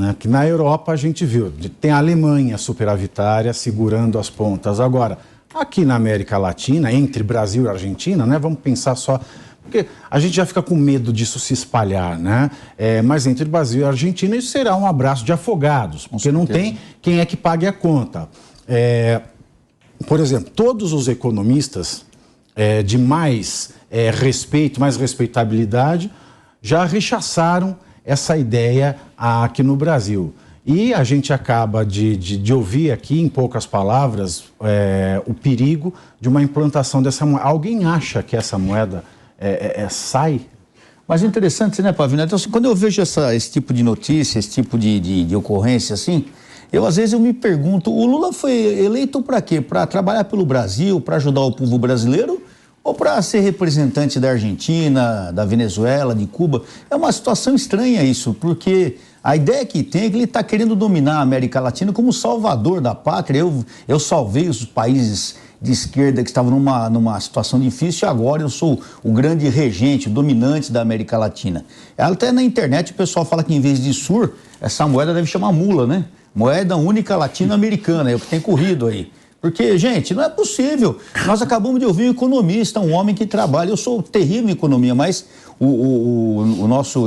né? Que na Europa a gente viu, tem a Alemanha superavitária segurando as pontas. Agora, aqui na América Latina, entre Brasil e Argentina, né? Vamos pensar só... Porque a gente já fica com medo disso se espalhar, né? Mas entre Brasil e Argentina isso será um abraço de afogados, porque não tem quem é que pague a conta. Por exemplo, todos os economistas de mais respeito, mais respeitabilidade, já rechaçaram essa ideia aqui no Brasil. E a gente acaba de ouvir aqui, em poucas palavras, o perigo de uma implantação dessa moeda. Alguém acha que essa moeda sai? Mas é interessante, né, Pavinato? Então, assim, quando eu vejo esse tipo de notícia, esse tipo de ocorrência, assim, às vezes eu me pergunto, o Lula foi eleito para quê? Para trabalhar pelo Brasil, para ajudar o povo brasileiro ou para ser representante da Argentina, da Venezuela, de Cuba? É uma situação estranha isso, porque a ideia que tem é que ele está querendo dominar a América Latina como salvador da pátria. Eu salvei os países de esquerda que estavam numa situação difícil e agora eu sou o grande regente, o dominante da América Latina. Até na internet o pessoal fala que em vez de SUR, essa moeda deve chamar mula, né? Moeda única latino-americana, é o que tem corrido aí. Porque, gente, não é possível. Nós acabamos de ouvir um economista, um homem que trabalha. Eu sou terrível em economia, mas o nosso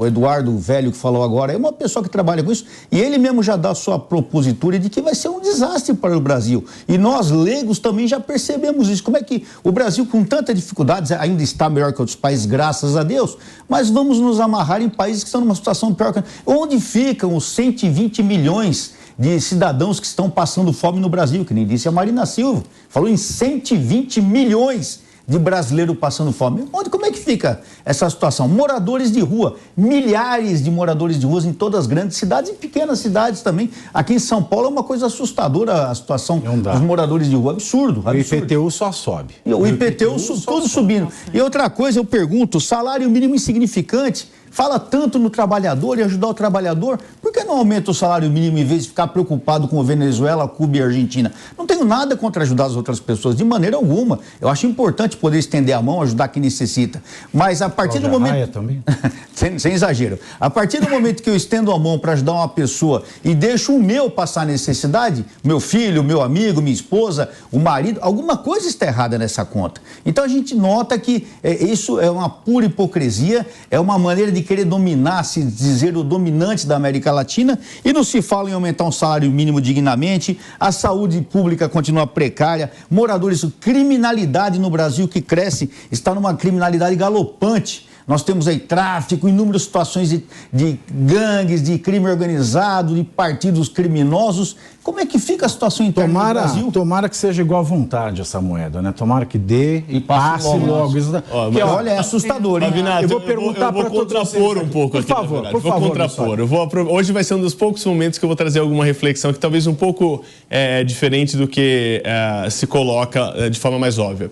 Eduardo Velho que falou agora é uma pessoa que trabalha com isso e ele mesmo já dá a sua propositura de que vai ser um desastre para o Brasil. E nós, leigos, também já percebemos isso. Como é que o Brasil, com tantas dificuldades, ainda está melhor que outros países, graças a Deus, mas vamos nos amarrar em países que estão numa situação pior que... Onde ficam os 120 milhões de cidadãos que estão passando fome no Brasil, que nem disse a Marina Silva, falou em 120 milhões de brasileiros passando fome. Como é que fica essa situação? Moradores de rua, milhares de moradores de ruas em todas as grandes cidades e pequenas cidades também. Aqui em São Paulo é uma coisa assustadora a situação dos moradores de rua, absurdo. O IPTU só sobe. O IPTU tudo subindo. E outra coisa, eu pergunto, salário mínimo insignificante, fala tanto no trabalhador e ajudar o trabalhador, por que não aumenta o salário mínimo em vez de ficar preocupado com Venezuela, Cuba e Argentina? Não tenho nada contra ajudar as outras pessoas, de maneira alguma. Eu acho importante poder estender a mão, ajudar quem necessita. Mas a partir do momento... Raia também. sem exagero. A partir do momento que eu estendo a mão para ajudar uma pessoa e deixo o meu passar necessidade, meu filho, meu amigo, minha esposa, o marido, alguma coisa está errada nessa conta. Então a gente nota que isso é uma pura hipocrisia, é uma maneira de querer dominar, se dizer o dominante da América Latina, e não se fala em aumentar um salário mínimo dignamente, a saúde pública continua precária, moradores, criminalidade no Brasil que cresce, está numa criminalidade galopante. Nós temos aí tráfico, inúmeras situações de gangues, de crime organizado, de partidos criminosos. Como é que fica a situação interna do Brasil? Tomara que seja igual à vontade essa moeda, né? Tomara que dê e passe logo. Olha, é assustador, hein? Eu vou perguntar para todos vocês. Eu vou contrapor um pouco aqui, por favor. Hoje vai ser um dos poucos momentos que eu vou trazer alguma reflexão que talvez um pouco diferente do que se coloca de forma mais óbvia.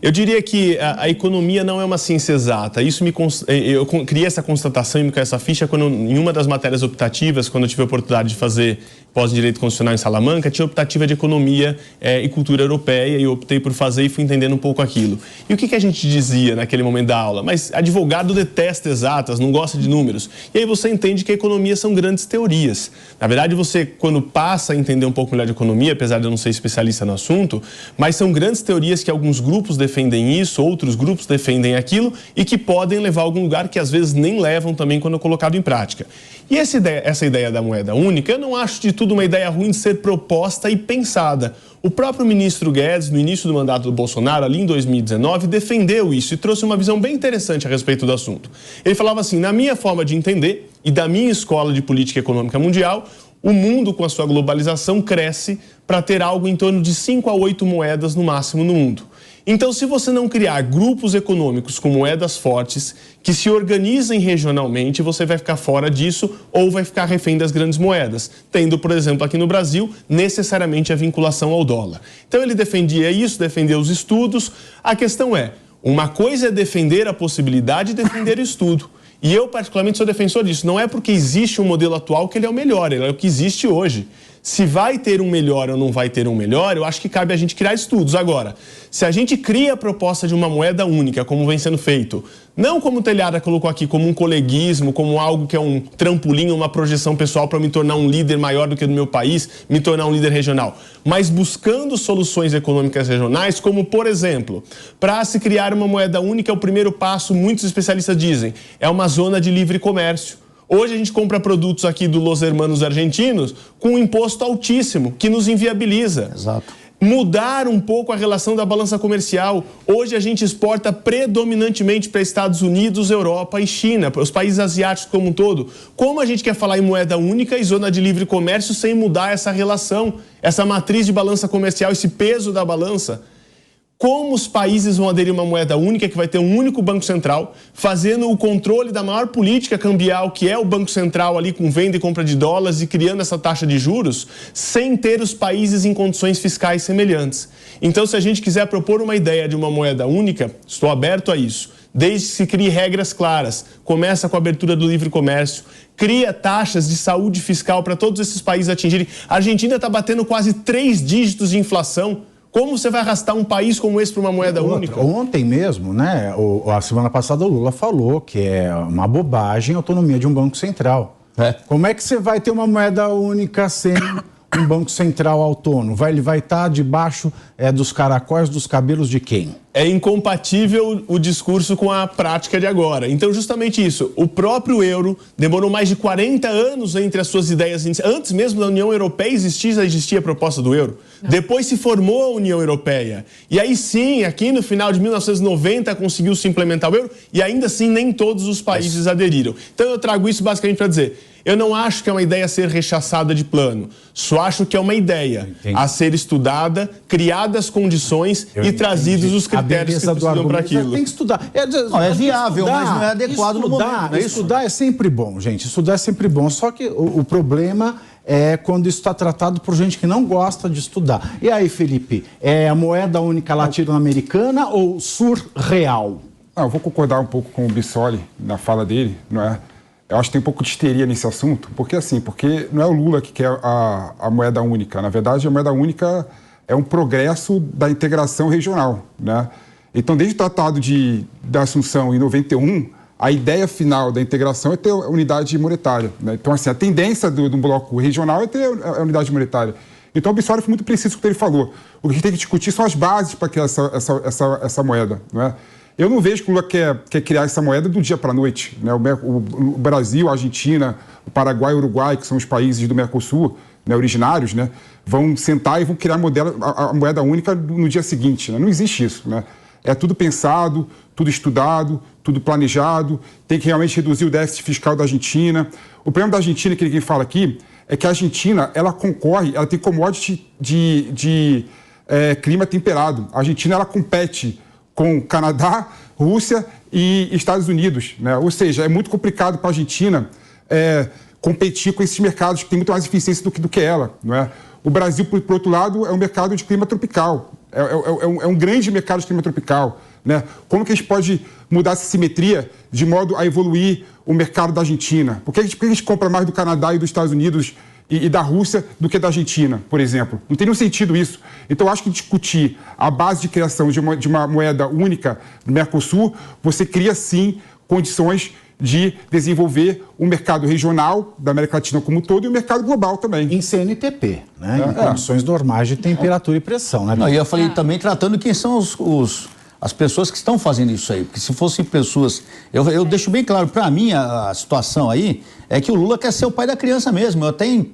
Eu diria que a economia não é uma ciência exata. Eu criei essa constatação e me caiu essa ficha em uma das matérias optativas, quando eu tive a oportunidade de fazer pós-direito constitucional em Salamanca, tinha optativa de economia e cultura europeia, e eu optei por fazer e fui entendendo um pouco aquilo. E o que a gente dizia naquele momento da aula? Mas advogado detesta exatas, não gosta de números. E aí você entende que a economia são grandes teorias. Na verdade, você, quando passa a entender um pouco melhor de economia, apesar de eu não ser especialista no assunto, mas são grandes teorias que alguns grupos defendem isso, outros grupos defendem aquilo, e que podem levar a algum lugar que às vezes nem levam também quando colocado em prática. E essa ideia da moeda única, eu não acho de tudo uma ideia ruim de ser proposta e pensada. O próprio ministro Guedes, no início do mandato do Bolsonaro, ali em 2019, defendeu isso e trouxe uma visão bem interessante a respeito do assunto. Ele falava assim, na minha forma de entender e da minha escola de política econômica mundial, o mundo, com a sua globalização, cresce para ter algo em torno de 5 a 8 moedas no máximo no mundo. Então, se você não criar grupos econômicos com moedas fortes, que se organizem regionalmente, você vai ficar fora disso ou vai ficar refém das grandes moedas, tendo, por exemplo, aqui no Brasil, necessariamente a vinculação ao dólar. Então, ele defendia isso, defendeu os estudos. A questão é, uma coisa é defender a possibilidade e defender o estudo. E eu, particularmente, sou defensor disso. Não é porque existe um modelo atual que ele é o melhor, ele é o que existe hoje. Se vai ter um melhor ou não vai ter um melhor, eu acho que cabe a gente criar estudos. Agora, se a gente cria a proposta de uma moeda única, como vem sendo feito, não como o Telhada colocou aqui, como um coleguismo, como algo que é um trampolim, uma projeção pessoal para me tornar um líder maior do que do meu país, me tornar um líder regional, mas buscando soluções econômicas regionais, como, por exemplo, para se criar uma moeda única, o primeiro passo, muitos especialistas dizem, é uma zona de livre comércio. Hoje a gente compra produtos aqui do Los Hermanos argentinos com um imposto altíssimo, que nos inviabiliza. Exato. Mudar um pouco a relação da balança comercial. Hoje a gente exporta predominantemente para Estados Unidos, Europa e China, para os países asiáticos como um todo. Como a gente quer falar em moeda única e zona de livre comércio sem mudar essa relação, essa matriz de balança comercial, esse peso da balança? Como os países vão aderir a uma moeda única que vai ter um único Banco Central, fazendo o controle da maior política cambial, que é o Banco Central ali com venda e compra de dólares e criando essa taxa de juros, sem ter os países em condições fiscais semelhantes. Então, se a gente quiser propor uma ideia de uma moeda única, estou aberto a isso. Desde que se crie regras claras, começa com a abertura do livre comércio, cria taxas de saúde fiscal para todos esses países atingirem. A Argentina está batendo quase 3 dígitos de inflação. Como você vai arrastar um país como esse para uma moeda única? Ontem mesmo, né, a semana passada o Lula falou que é uma bobagem a autonomia de um banco central. Como é que você vai ter uma moeda única sem um banco central autônomo? Ele vai estar debaixo dos caracóis dos cabelos de quem? É incompatível o discurso com a prática de agora. Então, justamente isso. O próprio euro demorou mais de 40 anos entre as suas ideias. Antes mesmo da União Europeia já existia a proposta do euro. Depois se formou a União Europeia. E aí sim, aqui no final de 1990 conseguiu se implementar o euro e ainda assim nem todos os países aderiram. Então eu trago isso basicamente para dizer, eu não acho que é uma ideia a ser rechaçada de plano. Só acho que é uma ideia a ser estudada, criadas condições e trazidos os critérios que precisam para aquilo. Tem que estudar. É viável, mas não é adequado no momento. Estudar é sempre bom, gente. Estudar é sempre bom. Só que o problema é quando isso está tratado por gente que não gosta de estudar. E aí, Felipe, é a moeda única latino-americana ou surreal? Eu vou concordar um pouco com o Bissoli na fala dele, não é? Eu acho que tem um pouco de histeria nesse assunto, porque não é o Lula que quer a moeda única. Na verdade, a moeda única é um progresso da integração regional, né? Então, desde o Tratado da Assunção, em 91, a ideia final da integração é ter a unidade monetária, né? Então, assim, a tendência do bloco regional é ter a unidade monetária. Então, o Bissoli foi muito preciso com o que ele falou. O que a gente tem que discutir são as bases para criar essa moeda, não é? Eu não vejo que o Lula quer criar essa moeda do dia para a noite, né? O Brasil, a Argentina, o Paraguai e o Uruguai, que são os países do Mercosul, né, originários, né, vão sentar e vão criar a moeda única no dia seguinte, né? Não existe isso, né? É tudo pensado, tudo estudado, tudo planejado, tem que realmente reduzir o déficit fiscal da Argentina. O problema da Argentina, que ninguém fala aqui, é que a Argentina, ela concorre, ela tem commodity de clima temperado. A Argentina, ela compete com Canadá, Rússia e Estados Unidos, né? Ou seja, é muito complicado para a Argentina competir com esses mercados que têm muito mais eficiência do que ela, não é? O Brasil, por outro lado, é um mercado de clima tropical, é um grande mercado de clima tropical, né? Como que a gente pode mudar essa simetria de modo a evoluir o mercado da Argentina? Por que a gente compra mais do Canadá e dos Estados Unidos e da Rússia do que da Argentina, por exemplo? Não tem nenhum sentido isso. Então, eu acho que discutir a base de criação de uma moeda única no Mercosul, você cria, sim, condições de desenvolver o mercado regional da América Latina como um todo e o mercado global também. Em CNTP, né? Em condições normais de temperatura e pressão, né? Não, e eu falei também tratando quem são as pessoas que estão fazendo isso aí, porque se fossem pessoas... Eu deixo bem claro, para mim, a situação aí é que o Lula quer ser o pai da criança mesmo.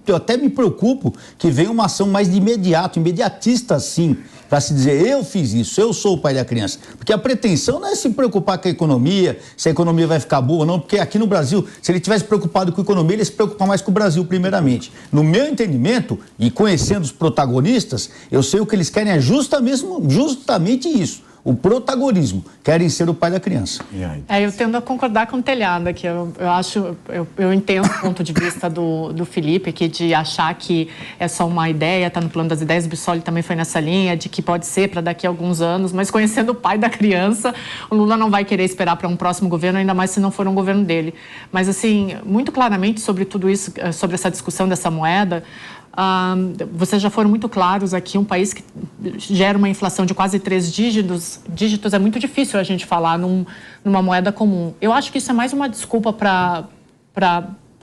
Eu até me preocupo que venha uma ação mais de imediatista assim, para se dizer, eu fiz isso, eu sou o pai da criança. Porque a pretensão não é se preocupar com a economia, se a economia vai ficar boa ou não, porque aqui no Brasil, se ele tivesse preocupado com a economia, ele se preocupa mais com o Brasil primeiramente. No meu entendimento, e conhecendo os protagonistas, eu sei o que eles querem é justamente isso. O protagonismo, querem ser o pai da criança. Eu tendo a concordar com o Telhada, que eu entendo o ponto de vista do Felipe, aqui, de achar que é só uma ideia, está no plano das ideias. O Bissoli também foi nessa linha, de que pode ser para daqui a alguns anos, mas conhecendo o pai da criança, o Lula não vai querer esperar para um próximo governo, ainda mais se não for um governo dele. Mas, assim, muito claramente sobre tudo isso, sobre essa discussão dessa moeda, Vocês já foram muito claros aqui, um país que gera uma inflação de quase 3 dígitos é muito difícil a gente falar numa moeda comum. Eu acho que isso é mais uma desculpa para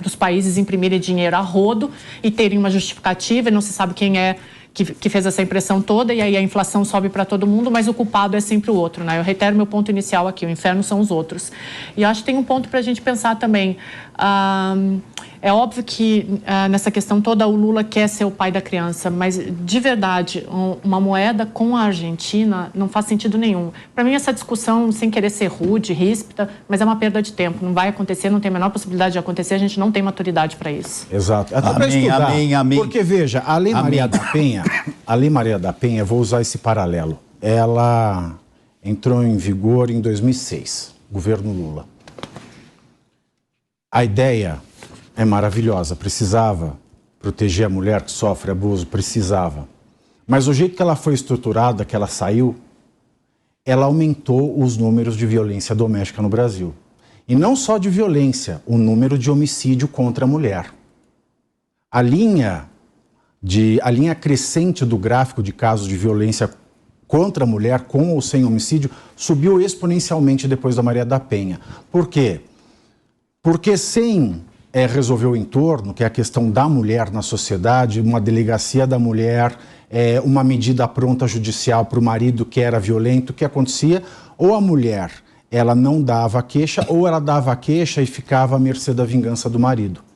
os países imprimirem dinheiro a rodo e terem uma justificativa, e não se sabe quem é que fez essa impressão toda, e aí a inflação sobe para todo mundo, mas o culpado é sempre o outro, né? Eu reitero meu ponto inicial aqui, o inferno são os outros. E eu acho que tem um ponto para a gente pensar também. É óbvio que nessa questão toda o Lula quer ser o pai da criança, mas de verdade, uma moeda com a Argentina não faz sentido nenhum. Para mim, essa discussão, sem querer ser rude, ríspida, mas é uma perda de tempo. Não vai acontecer, não tem a menor possibilidade de acontecer, a gente não tem maturidade para isso. Exato. Até para estudar. Amém. Porque, veja, a Lei Maria da Penha, vou usar esse paralelo, ela entrou em vigor em 2006, governo Lula. A ideia é maravilhosa, precisava proteger a mulher que sofre abuso, precisava. Mas o jeito que ela foi estruturada, que ela saiu, ela aumentou os números de violência doméstica no Brasil. E não só de violência, o número de homicídio contra a mulher. A linha crescente do gráfico de casos de violência contra a mulher, com ou sem homicídio, subiu exponencialmente depois da Maria da Penha. Por quê? Porque sem resolver o entorno, que é a questão da mulher na sociedade, uma delegacia da mulher, uma medida pronta judicial para o marido que era violento, o que acontecia? Ou a mulher ela não dava a queixa, ou ela dava a queixa e ficava à mercê da vingança do marido.